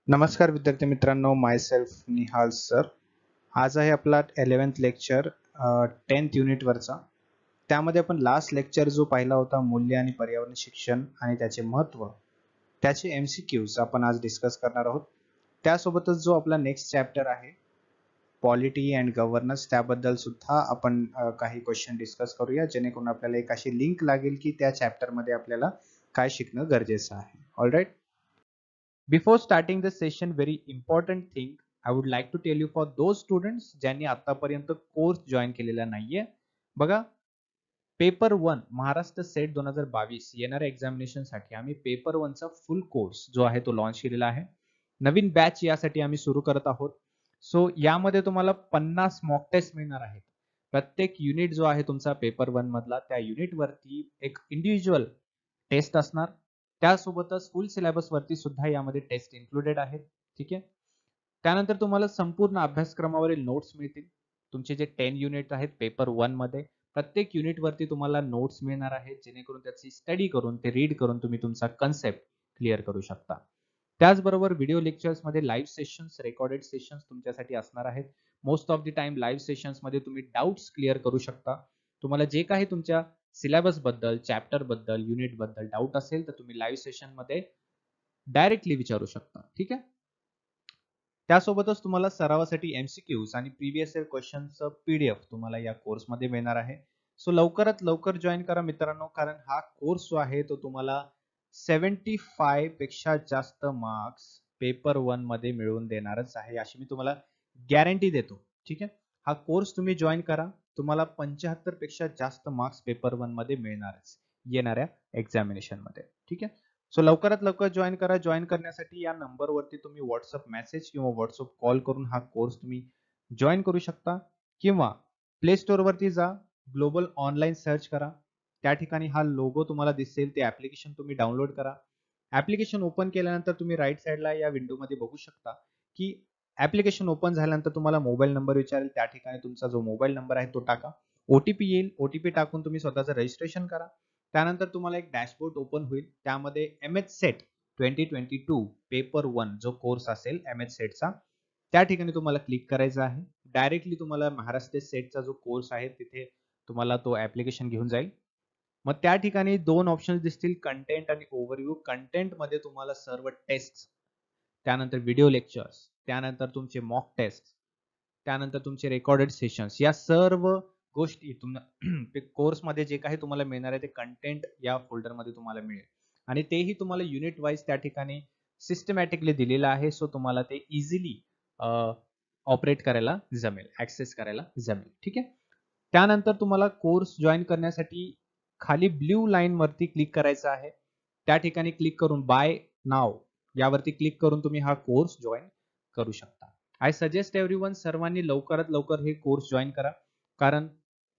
नमस्कार विद्यार्थी मित्रांनो, माय सेल्फ निहाल सर. आज आहे आपला 11th लेक्चर 10th युनिटवरचा. त्यामध्ये आपण लास्ट लेक्चर जो पाहिला होता मूल्य आणि पर्यावरण शिक्षण आणि त्याचे महत्त्व, त्याचे MCQs आपण आज डिस्कस करणार आहोत. त्यासोबतच जो आपला नेक्स्ट चॅप्टर आहे पॉलिटी अँड गव्हर्नन्स, त्याबद्दल सुद्धा आपण काही क्वेश्चन डिस्कस करूया, जेणेकरून आपल्याला एक अशी लिंक लागेल की त्या चॅप्टरमध्ये आपल्याला काय शिकणं गरजेचं आहे. All right. Before starting the session, very important thing I would like to tell you for those students ज्यांनी आतापर्यंत कोर्स जॉईन केलेला नाहीये. बघा, पेपर 1 महाराष्ट्र सेट 2022 येणाऱ्या एक्झामिनेशन साठी आम्ही पेपर 1 चा फुल कोर्स जो आहे तो लॉन्च केलेला आहे. नवीन बॅच यासाठी आम्ही सुरू करत आहोत. सो यामध्ये तुम्हाला 50 मॉक टेस्ट मिळणार आहेत. प्रत्येक युनिट जो आहे तुमचा पेपर 1 मधला, त्या युनिट वरती एक इंडिव्हिज्युअल टेस्ट असणार. त्यासोबतच फुल सिलेबस वरती सुद्धा यामध्ये टेस्ट इन्क्लुडेड आहेत. ठीक आहे. त्यानंतर तुम्हाला संपूर्ण अभ्यासक्रमावरील नोट्स मिळतील. तुमचे जे 10 युनिट आहेत पेपर 1 मध्ये, प्रत्येक युनिट वरती तुम्हाला नोट्स मिळणार आहेत, जेणेकरून त्याची स्टडी करून ते रीड करून तुम्ही तुमचा कन्सेप्ट क्लिअर करू शकता. त्याचबरोबर व्हिडिओ लेक्चर्स मध्ये लाईव्ह सेशन्स, रेकॉर्डेड सेशन्स तुमच्यासाठी असणार आहेत. Most of the time live sessions मध्ये तुम्ही डाउट्स क्लिअर करू शकता. तुम्हाला जे काही तुमच्या सिलेबस बद्दल, चॅप्टर बद्दल, युनिट बद्दल डाऊट असेल तर तुम्ही लाईव्ह सेशन मध्ये डायरेक्टली विचारू शकता. ठीक आहे. त्यासोबतच तुम्हाला सरावासाठी MCQs आणि प्रीवियस इयर क्वेश्चनचं PDF तुम्हाला या कोर्समध्ये मिळणार आहे. सो लवकरात लवकर जॉईन करा मित्रांनो, कारण हा कोर्स जो आहे तो तुम्हाला 75 पेक्षा जास्त मार्क्स पेपर 1 मध्ये मिळवून देणारच आहे, अशी मी तुम्हाला गॅरंटी देतो. ठीक आहे. हा कोर्स तुम्ही जॉईन करा, तुम्हाला 75 पेक्षा जास्त मार्क्स पेपर 1 मध्ये मिळणारच येणाऱ्या एक्झामिनेशन मध्ये. ठीक आहे. सो लवकरात लवकर जॉईन करा. जॉईन करण्यासाठी या नंबरवरती तुम्ही व्हॉट्सअप मेसेज किंवा व्हॉट्सअप कॉल करून हा कोर्स तुम्ही जॉईन करू शकता, किंवा प्ले स्टोअर वरती जा, ग्लोबल ऑनलाईन सर्च करा. त्या ठिकाणी हा लोगो तुम्हाला दिसेल, ते ऍप्लिकेशन तुम्ही डाउनलोड करा. ऍप्लिकेशन ओपन केल्यानंतर तुम्ही राईट साईडला या विंडोमध्ये बघू शकता की ऍप्लिकेशन ओपन झाल्यानंतर तुम्हाला मोबाईल नंबर विचारेल. त्या ठिकाणी तुमचा जो मोबाईल नंबर आहे तो टाका. OTP येईल. OTP टाकून तुम्ही स्वतःचं रजिस्ट्रेशन करा. त्यानंतर तुम्हाला एक डॅशबोर्ड ओपन होईल. त्यामध्ये MH सेट 2022 पेपर 1 जो कोर्स असेल MH सेटचा, त्या ठिकाणी तुम्हाला क्लिक करायचं आहे. डायरेक्टली तुम्हाला महाराष्ट्र सेटचा जो कोर्स आहे तिथे तुम्हाला तो ऍप्लिकेशन घेऊन जाईल. मग त्या ठिकाणी दोन ऑप्शन्स दिसतील, कंटेंट आणि ओव्हरव्ह्यू. कंटेंट मध्ये तुम्हाला सर्व टेस्ट, त्यानंतर व्हिडिओ लेक्चर्स, त्यानंतर तुमचे मॉक टेस्ट, त्यानंतर तुमचे रेकॉर्डेड सेशन्स, या सर्व गोष्टी तुम्हाला कोर्समध्ये जे काही तुम्हाला मिळणार आहे ते कंटेंट या फोल्डरमध्ये तुम्हाला मिळेल. आणि तेही तुम्हाला युनिट वाईज त्या ठिकाणी सिस्टमॅटिकली दिलेलं आहे. सो तुम्हाला ते इझिली ऑपरेट करायला जमेल, ऍक्सेस करायला जमेल. ठीक आहे. त्यानंतर तुम्हाला कोर्स जॉईन करण्यासाठी खाली ब्ल्यू लाईन वरती क्लिक करायचं आहे. त्या ठिकाणी क्लिक करून बाय नाव यावरती क्लिक करून तुम्ही हा कोर्स जॉईन करू शकता. आय सजेस्ट एव्हरीवन, सर्वांनी लवकरात लवकर हे कोर्स जॉईन करा, कारण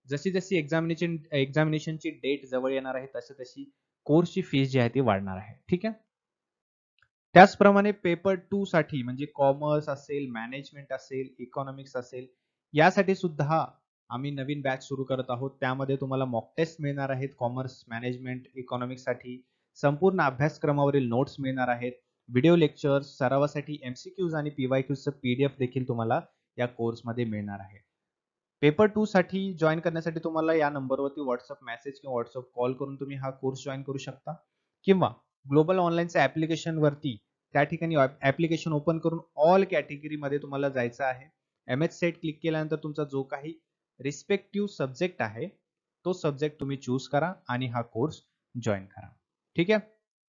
जशी जशी एक्झामिनेशनची डेट जवळ येणार आहे तशी तशी कोर्सची फीस जी आहे ती वाढणार आहे. ठीक आहे. त्याचप्रमाणे पेपर 2 साठी म्हणजे कॉमर्स असेल, मॅनेजमेंट असेल, इकॉनॉमिक्स असेल, यासाठी सुद्धा आम्ही नवीन बॅच सुरू करत आहोत. त्यामध्ये तुम्हाला मॉक टेस्ट मिळणार आहेत. कॉमर्स, मॅनेजमेंट, इकॉनॉमिक्स साठी संपूर्ण अभ्यासक्रमावरील नोट्स मिळणार आहेत. व्हिडिओ लेक्चर्स, सरावासाठी MCQs आणि PYQचं PDF देखील तुम्हाला या कोर्समध्ये मिळणार आहे. पेपर 2 साठी जॉईन करण्यासाठी तुम्हाला या नंबरवरती व्हॉट्सअप मेसेज किंवा व्हॉट्सअप कॉल करून तुम्ही हा कोर्स जॉईन करू शकता, किंवा ग्लोबल ऑनलाईनच्या ऍप्लिकेशन वरती त्या ठिकाणी ऍप्लिकेशन ओपन करून ऑल कॅटेगरी मध्ये तुम्हाला जायचं आहे. MH सेट क्लिक केल्यानंतर तुमचा जो काही रिस्पेक्टिव्ह सब्जेक्ट आहे तो सब्जेक्ट तुम्ही चूज करा आणि हा कोर्स जॉईन करा. ठीक आहे.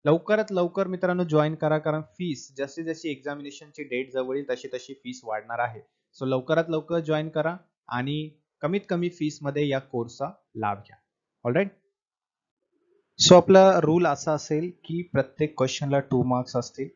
लवकरात लवकर मित्रांनो जॉईन करा, कारण फीस जशी जशी एक्झामिनेशनची डेट जवळ येईल तशी तशी फीस वाढणार आहे. सो लवकरात लवकर जॉईन करा आणि कमीत कमी फीस मध्ये या कोर्सचा लाभ घ्या. ऑलराईट. सो आपला रूल असा असेल की प्रत्येक क्वेश्चनला 2 मार्क्स असतील.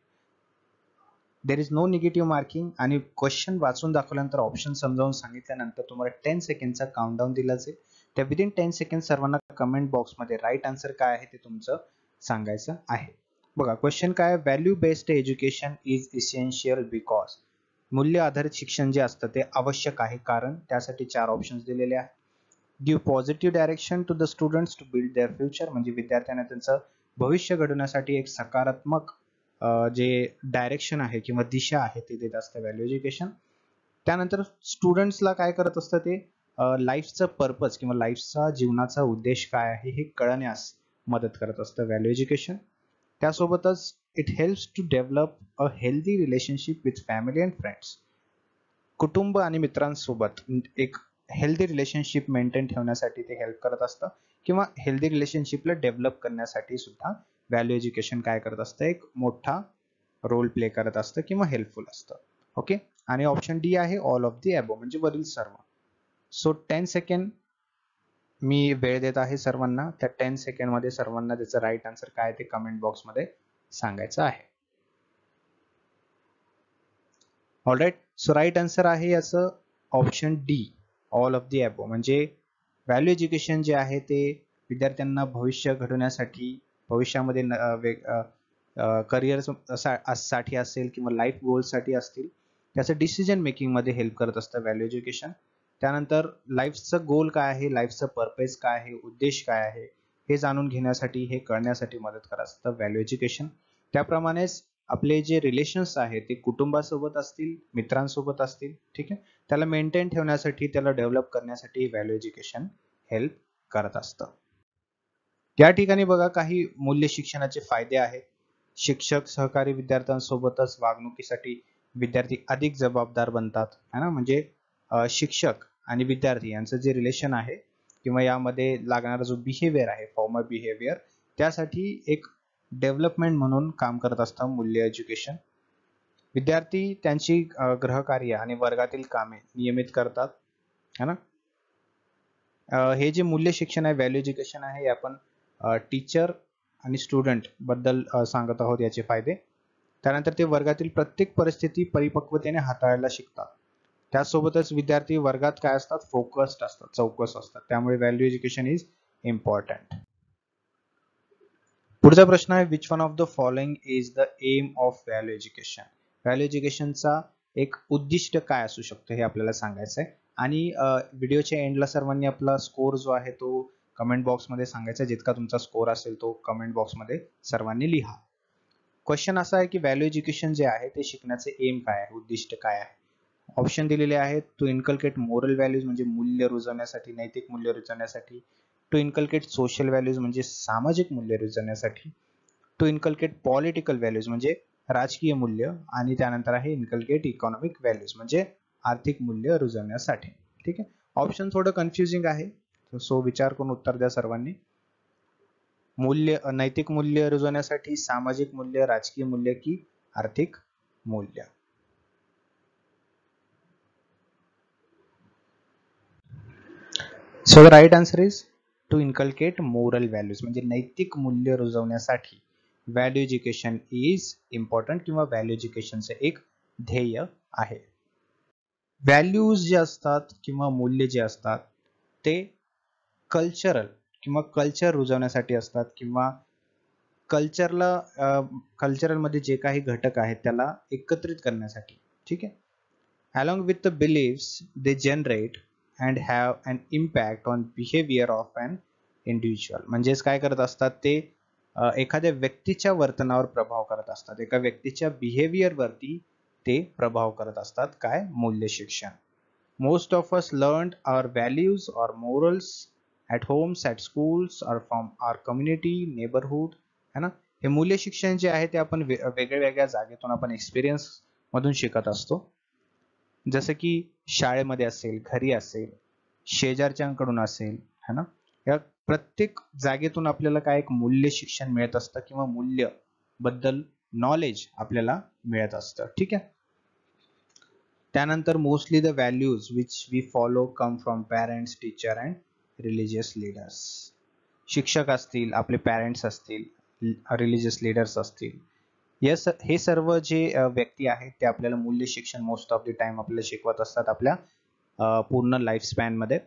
There is no negative marking, आणि क्वेश्चन वाचून दाखवल्यानंतर ऑप्शन समजावून सांगितल्यानंतर तुम्हाला 10 सेकंडचा काउंटडाऊन दिला जाईल. त्या विदिन 10 सेकंड सर्वांना कमेंट बॉक्समध्ये राईट आन्सर काय आहे ते तुमचं सांगायचं आहे. बघा क्वेश्चन काय, value based education is essential because. मूल्य आधारित शिक्षण जे असतं ते आवश्यक आहे कारण. त्यासाठी 4 ऑप्शन्स दिलेले आहेत. Give positive direction to the students to build their future, म्हणजे विद्यार्थ्यांना त्यांचं भविष्य घडवण्यासाठी एक सकारात्मक जे डायरेक्शन आहे किंवा दिशा आहे ते देत असतं व्हॅल्यू एज्युकेशन. त्यानंतर स्टुडंट्सला काय करत असतं ते लाईफचं पर्पज किंवा लाईफचा जीवनाचा उद्देश काय आहे हे कळण्यास मदत करत असतं व्हॅल्यू एज्युकेशन. त्यासोबतच it helps to develop a healthy relationship with family and friends. कुटुंब आणि मित्रांसोबत एक हेल्दी रिलेशनशिप मेंटेन ठेवण्यासाठी ते हेल्प करत असतं किंवा हेल्दी रिलेशनशिपला डेव्हलप करण्यासाठी सुद्धा व्हॅल्यू एज्युकेशन काय करत असतं, एक मोठा रोल प्ले करत असतं किंवा हेल्पफुल असतं. ओके, आणि ऑप्शन डी आहे ऑल ऑफ दी अबोव म्हणजे वरील सर्व. सो 10 सेकंड मी वेळ देत आहे सर्वांना. त्या 10 सेकंड मध्ये सर्वांना त्याचं राईट आन्सर काय ते कमेंट बॉक्स मध्ये सांगायचं आहे. ऑलराईट, सो राईट आन्सर आहे याचं option D all of the above. म्हणजे व्हॅल्यू एज्युकेशन जे आहे ते विद्यार्थ्यांना भविष्य घडवण्यासाठी, भविष्यामध्ये करिअर साठी असेल किंवा लाईफ गोल्ससाठी असतील त्याचं डिसिजन मेकिंग मध्ये हेल्प करत असतं व्हॅल्यू एज्युकेशन. त्यानंतर लाईफचं गोल काय आहे, लाईफचं पर्पज काय आहे, उद्देश काय आहे हे जाणून घेण्यासाठी, हे कळण्यासाठी मदत करत असतं व्हॅल्यू एज्युकेशन. त्याप्रमाणेच आपले जे रिलेशन्स आहेत ते कुटुंबासोबत असतील, मित्रांसोबत असतील, ठीक आहे, त्याला मेंटेन ठेवण्यासाठी, त्याला डेव्हलप करण्यासाठी व्हॅल्यू एज्युकेशन हेल्प करत असतं. या ठिकाणी बघा काही मूल्य शिक्षणाचे फायदे आहेत. शिक्षक सहकारी विद्यार्थ्यांसोबतच वागणुकीसाठी विद्यार्थी अधिक जबाबदार बनतात, है ना. म्हणजे शिक्षक आणि विद्यार्थी यांचं जे रिलेशन आहे किंवा यामध्ये लागणारा जो बिहेवियर आहे, फॉर्मल बिहेवियर, त्यासाठी एक डेव्हलपमेंट म्हणून काम करत असतं मूल्य एज्युकेशन. विद्यार्थी त्यांची गृहकार्य आणि वर्गातील कामे नियमित करतात, है ना. हे जे मूल्य शिक्षण आहे, व्हॅल्यू एज्युकेशन आहे, हे आपण टीचर आणि स्टुडंट बद्दल सांगत आहोत याचे फायदे. त्यानंतर ते वर्गातील प्रत्येक परिस्थिती परिपक्वतेने हाताळायला शिकतात. त्यासोबतच विद्यार्थी वर्गात काय असतात, फोकस्ड असतात, चौकस असतात. त्यामुळे व्हॅल्यू एज्युकेशन इज इम्पॉर्टंट. पुढचा प्रश्न आहे, which one of the following is the aim of value education. Value एज्युकेशनचा एक उद्दिष्ट काय असू शकतो हे आपल्याला सांगायचं आहे. आणि व्हिडिओच्या एंडला सर्वांनी आपला स्कोर जो आहे तो कमेंट बॉक्समध्ये सांगायचा. जितका तुमचा स्कोर असेल तो कमेंट बॉक्समध्ये सर्वांनी लिहा. क्वेश्चन असा आहे की व्हॅल्यू एज्युकेशन जे आहे ते शिकण्याचे एम काय आहे, उद्दिष्ट काय आहे. ऑप्शन दिलेले आहेत, टू इनकल्केट मोरल व्हॅल्यूज म्हणजे मूल्य रुजवण्यासाठी, नैतिक मूल्य रुजवण्यासाठी. टू इनकल्केट सोशल व्हॅल्यूज म्हणजे सामाजिक मूल्य रुजवण्यासाठी. टू इनकल्केट पॉलिटिकल व्हॅल्यूज म्हणजे राजकीय मूल्य. आणि त्यानंतर आहे इनकल्केट इकॉनॉमिक व्हॅल्यूज म्हणजे आर्थिक मूल्य रुजवण्यासाठी. ठीक आहे, ऑप्शन थोडं कन्फ्युजिंग आहे, सो विचार करून उत्तर द्या सर्वांनी. मूल्य, नैतिक मूल्य रुजवण्यासाठी, सामाजिक मूल्य, राजकीय मूल्य की आर्थिक मूल्य. So the right answer is to inculcate moral values म्हणजे नैतिक मूल्य रुजवण्यासाठी व्हॅल्यू एज्युकेशन इज इम्पॉर्टंट किंवा व्हॅल्यू एज्युकेशनचे एक ध्येय आहे. व्हॅल्यूज जे असतात किंवा मूल्य जे असतात ते कल्चरल किंवा कल्चर रुजवण्यासाठी असतात किंवा कल्चरलमध्ये जे काही घटक आहेत त्याला एकत्रित करण्यासाठी. ठीक आहे, along with the beliefs they generate and have an impact on behavior of an individual. म्हणजेच काय करत असतात ते एखाद्या व्यक्तीच्या वर्तनावर प्रभाव करत असतात, एका व्यक्तीच्या बिहेवियर वरती ते प्रभाव करत असतात. काय, मूल्य शिक्षण. Most of us learned our values और morals at homes, at schools और फ्रॉम आवर कम्युनिटी, नेबरहुड, है ना. हे मूल्य शिक्षण जे आहे ते आपण वेगळ्या वेगळ्या जागेतून आपण एक्सपिरियन्स मधून शिकत असतो. जसं की शाळेमध्ये असेल, घरी असेल, शेजारच्यांकडून असेल, है ना. या प्रत्येक जागेतून आपल्याला काय एक मूल्य शिक्षण मिळत असतं किंवा मूल्य बद्दल नॉलेज आपल्याला मिळत असतं. ठीक आहे. त्यानंतर mostly the values which we follow come from parents, teacher and religious leaders. शिक्षक असतील, आपले पॅरेंट्स असतील, रिलिजियस लीडर्स असतील, हे सर्व जे व्यक्ती आहेत ते आपल्याला मूल्य शिक्षण मोस्ट ऑफ द टाइम आपल्याला शिकवत असतात आपल्या पूर्ण लाईफ स्पॅन मध्ये.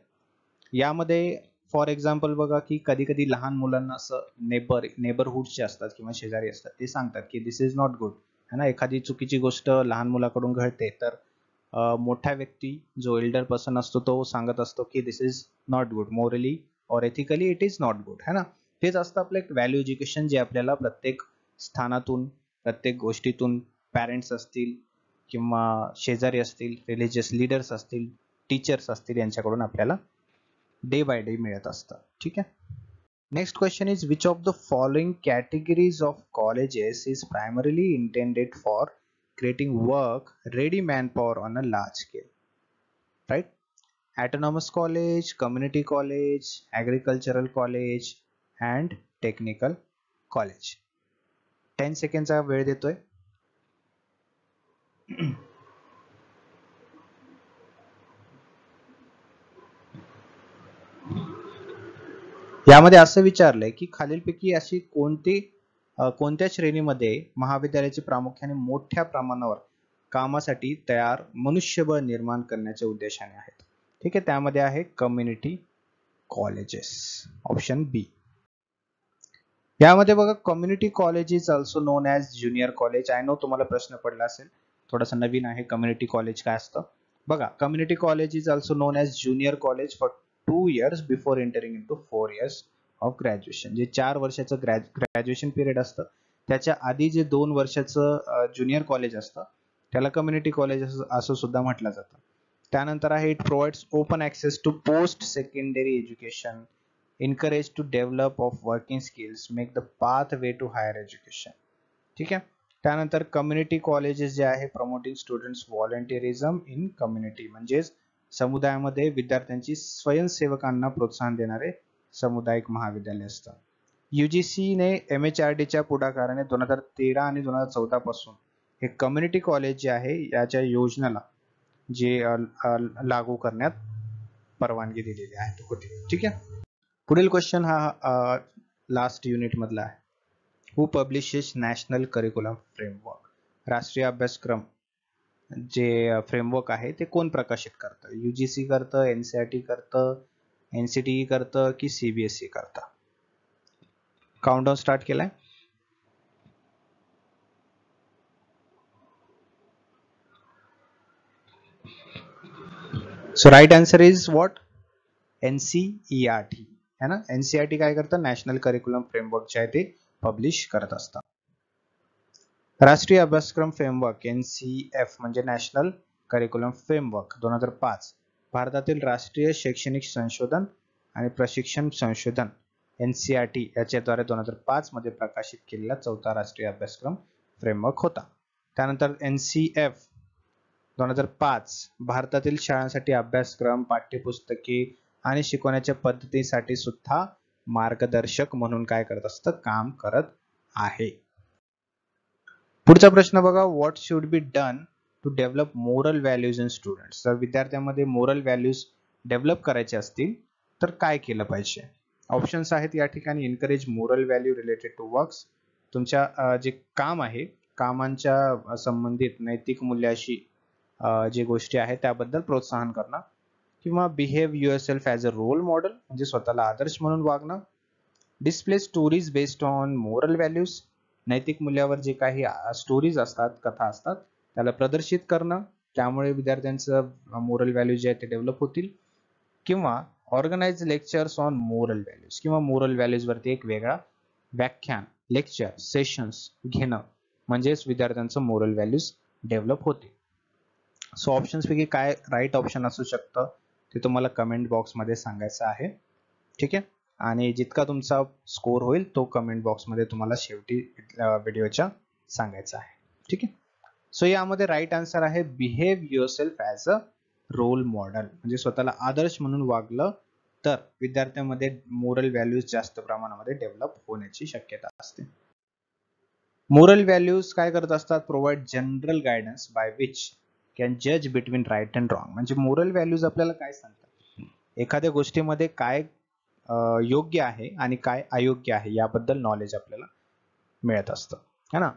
यामध्ये फॉर एक्झाम्पल बघा की कधी कधी लहान मुलांना असं नेबरहुडचे असतात किंवा शेजारी असतात, ते सांगतात की दिस इज नॉट गुड, है ना. एखादी चुकीची गोष्ट लहान मुलाकडून घडते तर मोठा व्यक्ती जो एल्डर पर्सन असतो तो सांगत असतो की दिस इज नॉट गुड, मोरली और ethically it is not good, है ना. हेच असतं आपलं एक व्हॅल्यू एज्युकेशन जे आपल्याला प्रत्येक स्थानातून, प्रत्येक गोष्टीतून पॅरेंट्स असतील किंवा शेजारी असतील, रिलिजियस लीडर्स असतील, टीचर्स असतील, यांच्याकडून आपल्याला डे बाय डे मिळत असतं. ठीक आहे. Next question is which of the following categories of colleges is primarily intended for creating work ready manpower on a large scale, right? Autonomous college, community college, agricultural college and technical college. 10 सेकंडचा वेळ देतोय. यामध्ये असं विचारलंय की खालीलपैकी अशी कोणत्या श्रेणीमध्ये महाविद्यालयाचे प्रामुख्याने मोठ्या प्रमाणावर कामासाठी तयार मनुष्यबळ निर्माण करण्याच्या उद्देशाने आहेत. ठीक आहे. त्यामध्ये आहे कम्युनिटी कॉलेजेस, ऑप्शन बी. यामध्ये बघा, community college is also non as junior college. I know तुम्हाला प्रश्न पडला असेल, थोडासा नवीन आहे. कम्युनिटी कॉलेज काय असतं बघा. Community college is also non as junior college for 2 years before entering into 4 years of graduation. जे 4 वर्षाचं ग्रॅज्युएशन पिरियड असतं, त्याच्या आधी जे 2 वर्षाचं ज्युनियर कॉलेज असतं त्याला कम्युनिटी कॉलेज असं सुद्धा म्हटलं जातं. त्यानंतर आहे it provides open access to post secondary education, encourage to develop of working skills, make the pathway to higher education. ठीक आहे. त्यानंतर कम्युनिटी कॉलेजेस जे आहे प्रमोटिंग स्टुडंट्स व्हॉलंटिअरिझम इन कम्युनिटी, म्हणजेच समुदायामध्ये विद्यार्थ्यांची स्वयंसेवकांना प्रोत्साहन देणारे सामुदायिक महाविद्यालय असतं. UGC ने MHRDच्या पुढाकाराने 2013 आणि 2014 पासून हे कम्युनिटी कॉलेज जे आहे याच्या योजनेला जे लागू करण्यात परवानगी दिलेली आहे होती. ठीक आहे. पुढील क्वेश्चन हा लास्ट युनिट मधला आहे. हु पब्लिशेस नॅशनल करिक्युलम फ्रेमवर्क? राष्ट्रीय अभ्यासक्रम जे फ्रेमवर्क आहे ते कोण प्रकाशित करतं? UGC करतं, NCERT करतं, NCTE करतं की CBSE करतं? काउंटडाऊन स्टार्ट केलाय. So right answer is what? NCERT है ना. NCERT काय करतं? नॅशनल करिक्युलम फ्रेमवर्क जे आहे ते पब्लिश करत असतं. राष्ट्रीय अभ्यासक्रम फ्रेमवर्क NCF म्हणजे नॅशनल करिक्युलम फ्रेमवर्क 2005 भारतातील राष्ट्रीय शैक्षणिक संशोधन आणि प्रशिक्षण संशोधन NCERT याच्याद्वारे 2005 मध्ये प्रकाशित केलेला 4था राष्ट्रीय अभ्यासक्रम फ्रेमवर्क होता. त्यानंतर NCF 2005 भारतातील शाळांसाठी अभ्यासक्रम, पाठ्यपुस्तके आणि शिकवण्याच्या पद्धतीसाठी सुद्धा मार्गदर्शक म्हणून काय करत असतं? काम करत आहे. पुढचा प्रश्न बघा. What should be done to develop moral values in students? जर विद्यार्थ्यांमध्ये मोरल व्हॅल्यूज डेव्हलप करायचे असतील तर काय केलं पाहिजे? ऑप्शन्स आहेत या ठिकाणी. Encourage moral value related to works, तुमच्या जे काम आहे कामांच्या संबंधित नैतिक मूल्याशी जे गोष्टी आहेत त्याबद्दल प्रोत्साहन करणं, किंवा behave yourself as a role model म्हणजे स्वतःला आदर्श म्हणून वागणं. Display stories based on moral values, नैतिक मूल्यावर जे काही स्टोरीज असतात, कथा असतात त्याला प्रदर्शित करणं, त्यामुळे विद्यार्थ्यांचं मोरल व्हॅल्यू जे आहे ते डेव्हलप होतील. किंवा organise lectures on moral values, किंवा मोरल व्हॅल्यूज वरती एक वेगळा व्याख्यान, लेक्चर, सेशन्स घेणं, म्हणजेच विद्यार्थ्यांचं मोरल व्हॅल्यूज डेव्हलप होते. सो ऑप्शन्स पैकी काय राईट ऑप्शन असू शकतं ते तुम्हाला कमेंट बॉक्समध्ये सांगायचं आहे. ठीक आहे. आणि जितका तुमचा स्कोर होईल तो कमेंट बॉक्समध्ये तुम्हाला शेवटी व्हिडिओच्या सांगायचा आहे. ठीक आहे. सो यामध्ये राईट आन्सर आहे behave yourself as a role model, म्हणजे स्वतःला आदर्श म्हणून वागलं तर विद्यार्थ्यांमध्ये मोरल व्हॅल्यूज जास्त प्रमाणामध्ये डेव्हलप होण्याची शक्यता असते. मोरल व्हॅल्यूज काय करत असतात? Provide general guidance by which can जज बिटवीन राईट अँड रॉंग. म्हणजे मोरल व्हॅल्यूज आपल्याला काय सांगतात? एखाद्या गोष्टीमध्ये काय योग्य आहे आणि काय अयोग्य आहे याबद्दल नॉलेज आपल्याला मिळत असतं, है ना.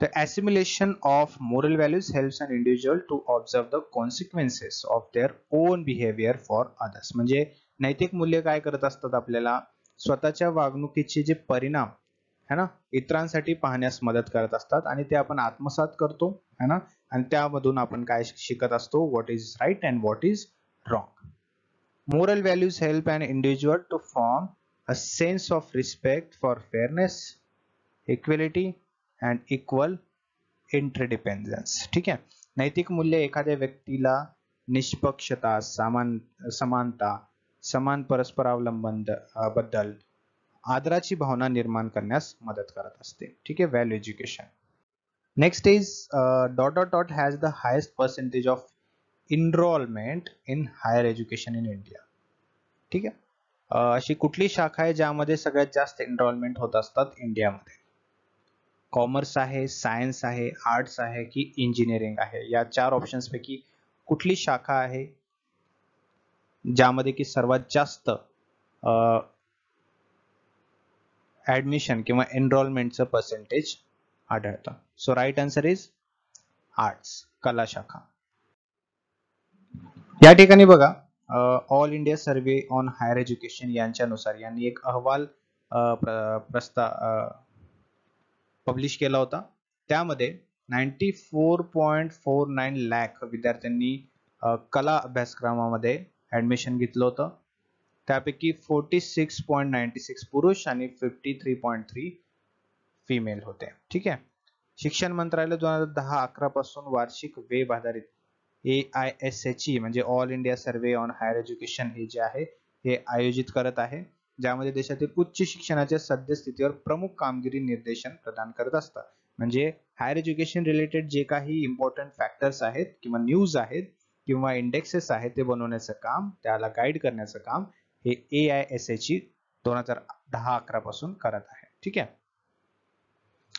The assimilation of moral values helps an individual to observe the consequences of their own behavior for others. म्हणजे नैतिक मूल्य काय करत असतात? आपल्याला स्वतःच्या वागणुकीचे जे परिणाम है ना इतरांसाठी पाहण्यास मदत करत असतात आणि ते आपण आत्मसात करतो, है ना. आणि त्यामधून आपण काय शिकत असतो? What is right and what is wrong. Moral values help an individual to form a sense of respect for fairness, equality and equal interdependence. ठीक आहे. नैतिक मूल्य एखाद्या व्यक्तीला निष्पक्षता, समानता, समान परस्परावलंबन बद्दल आदराची भावना निर्माण करण्यास मदत करत असते. ठीक आहे. Value education. Next is dot dot dot has the highest percentage of enrolment in higher education in India. ठीक आहे. अशी कुठली शाखा आहे ज्यामध्ये सगळ्यात जास्त एनरोलमेंट होत असतात इंडियामध्ये? कॉमर्स आहे, सायन्स आहे, आर्ट्स आहे की इंजिनिअरिंग आहे? या 4 ऑप्शन्स पैकी कुठली शाखा आहे ज्यामध्ये की सर्वात जास्त ऍडमिशन किंवा एनरोलमेंटचं पर्सेंटेज आढळतं? So right answer is arts, कला शाखा. या ठिकाणी बघा, all India survey on higher education यांच्यानुसार यांनी एक अहवाल पब्लिश केला होता. त्यामध्ये 94.49 लाख विद्यार्थ्यांनी कला अभ्यासक्रमामध्ये ऍडमिशन घेतलं होतं. त्यापैकी 46.96 पुरुष आणि 53.3 फिमेल होते. ठीक आहे. शिक्षण मंत्रालय 2010-11 पासून वार्षिक वेब आधारित AISHE म्हणजे all India survey on higher education हे जे आहे हे आयोजित करत आहे, ज्यामध्ये देशातील उच्च शिक्षणाच्या सद्यस्थितीवर प्रमुख कामगिरी निर्देशन प्रदान करत असतात. म्हणजे हायर एज्युकेशन रिलेटेड जे काही इम्पॉर्टंट फॅक्टर्स आहेत किंवा न्यूज आहेत किंवा इंडेक्सेस आहेत ते बनवण्याचं काम, त्याला गाईड करण्याचं काम हे AISHE 2010-11 पासून करत आहे. ठीक आहे.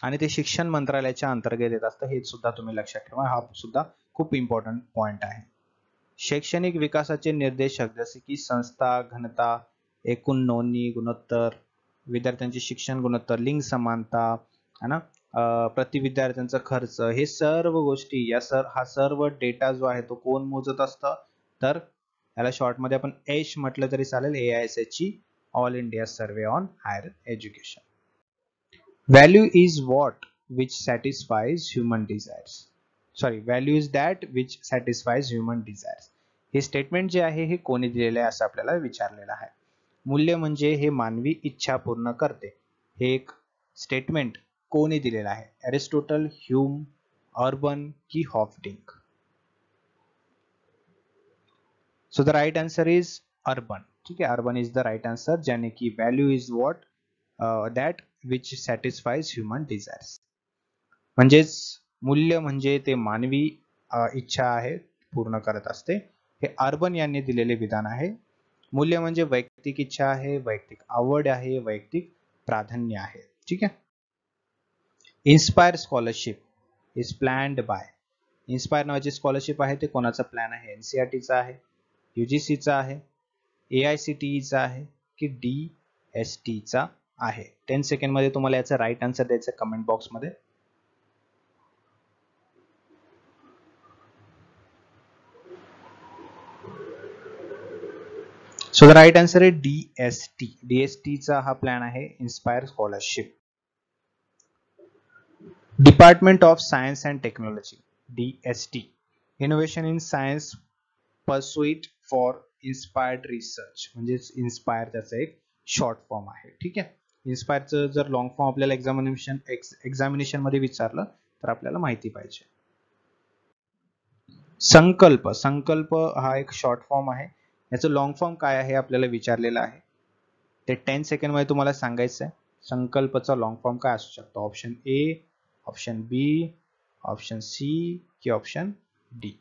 आणि ते शिक्षण मंत्रालयाच्या अंतर्गत येत असतं, हे सुद्धा तुम्ही लक्षात ठेवा. हा सुद्धा खूप इम्पॉर्टंट पॉइंट आहे. शैक्षणिक विकासाचे निर्देशक जसे की संस्था घनता, एकूण नोंदणी गुणोत्तर, विद्यार्थ्यांचे शिक्षण गुणोत्तर, लिंग समानता, है ना, प्रति विद्यार्थ्यांचा खर्च, हे सर्व गोष्टी हा सर्व डेटा जो आहे तो कोण मोजत असतं? तर याला शॉर्ट मध्ये आपण एच म्हटलं तरी चालेल, AISHE all India survey on higher education. Value is what which satisfies human desires. Sorry, value is that which satisfies human desires. हे स्टेटमेंट जे आहे हे कोणी दिलेले आहे असं आपल्याला विचारलेलं आहे. मूल्य म्हणजे हे मानवी इच्छा पूर्ण करते. हे एक स्टेटमेंट कोणी दिलेलं आहे? एरिस्टोटल, ह्यूम, अर्बन की Hoffding? So the right answer is Urban. ठीक आहे. Urban is the right answer, ज्याने की value is what that which satisfies human desires. म्हणजेच मूल्य म्हणजे ते मानवी इच्छा आहे पूर्ण करत असते. हे अर्बन यांनी दिलेले विधान आहे. मूल्य म्हणजे वैयक्तिक इच्छा आहे, वैयक्तिक आवड आहे, वैयक्तिक प्राधान्य आहे. ठीक आहे. Inspire scholarship is planned by. Inspire नावाची स्कॉलरशिप आहे ते कोणाचा प्लॅन आहे? NCERTचा आहे, UGCचा आहे, AICTEचा आहे की DSTचा आहे? 10 सेकंड मध्ये तुम्हाला याचा राईट आन्सर द्यायचा कमेंट बॉक्स मध्ये. सो द राईट आन्सर आहे DST. DSTचा हा प्लॅन आहे, inspire scholarship. Department of science and technology, DST, innovation in science pursuit for inspired research. म्हणजेच इन्स्पायर त्याचा एक शॉर्ट फॉर्म आहे. ठीक आहे. इन्स्पायरचं जर लॉंग फॉर्म आपल्याला एक्झामिनेशन मध्ये विचारलं तर आपल्याला माहिती पाहिजे. संकल्प. संकल्प हा एक शॉर्ट फॉर्म आहे. याचं लॉंग फॉर्म काय आहे आपल्याला विचारलेलं आहे. ते 10 सेकंड मध्ये तुम्हाला सांगायचं आहे. संकल्पचा लॉंग फॉर्म काय असू शकतो? Option A, option B, option C की option D?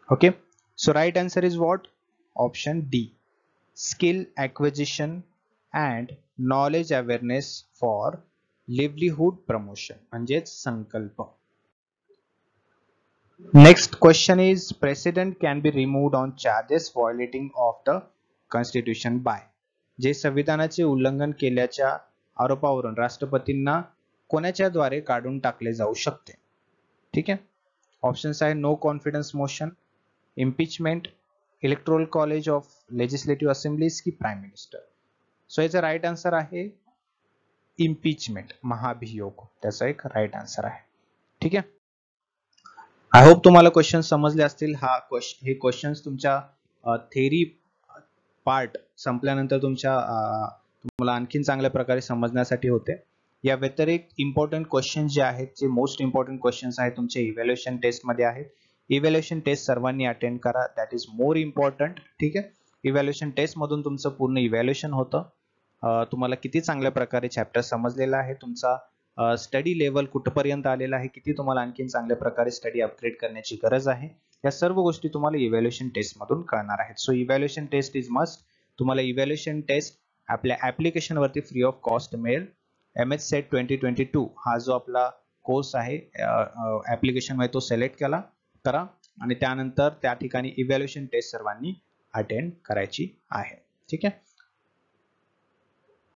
Okay. So right answer is what? Option D. Skill acquisition and knowledge awareness for livelihood promotion म्हणजेच Sankalp. Next question is, president can be removed on charges violating of the constitution by. जे संविधानाचे उल्लंघन केल्याच्या आरोपावरून राष्ट्रपतींना कोणाच्या द्वारे काढून टाकले जाऊ शकते? ठीक आहे. ऑप्शन्स आहे no confidence motion, impeachment, electoral college of legislative assemblies की प्राईम मिनिस्टर? सो याचा राईट आन्सर आहे इम्पिचमेंट, महाभियोग, त्याचा एक राईट आन्सर आहे. ठीक आहे. आय होप तुम्हाला क्वेश्चन समजले असतील. हे क्वेश्चन्स तुमच्या थेरी पार्ट संपल्यानंतर तुम्हाला आणखीन चांगल्या प्रकारे समजण्यासाठी होते. या व्यतिरिक्त इम्पॉर्टंट क्वेश्चन जे आहेत, जे मोस्ट इम्पॉर्टंट क्वेश्चन्स आहेत तुमचे इव्हॅल्युएशन टेस्ट मध्ये आहेत. इव्हॅल्युएशन टेस्ट सर्वांनी अटेंड करा, दॅट इज मोर इम्पॉर्टंट. ठीक आहे. इव्हॅल्युएशन टेस्ट मधून तुमचं पूर्ण इव्हॅल्युएशन होतं. तुम्हाला किती चांगल्या प्रकारे चॅप्टर समजलेला आहे, तुमचा स्टडी लेवल कुठपर्यंत आलेला आहे, किती तुम्हाला आणखीन चांगल्या प्रकारे स्टडी अपग्रेड करण्याची गरज आहे, या सर्व गोष्टी तुम्हाला इव्हॅल्युएशन टेस्ट मधून कळणार आहेत. So evaluation test is must. तुम्हाला इव्हॅल्युएशन टेस्ट आपल्या ऍप्लिकेशन वरती फ्री ऑफ कॉस्ट मिळेल. MHSET 2022 हा जो आपला कोर्स आहे ऍप्लिकेशन मध्ये तो सिलेक्ट करा आणि त्यानंतर त्या ठिकाणी इव्हॅल्युएशन टेस्ट सर्वांनी अटेंड करायची आहे. ठीक आहे.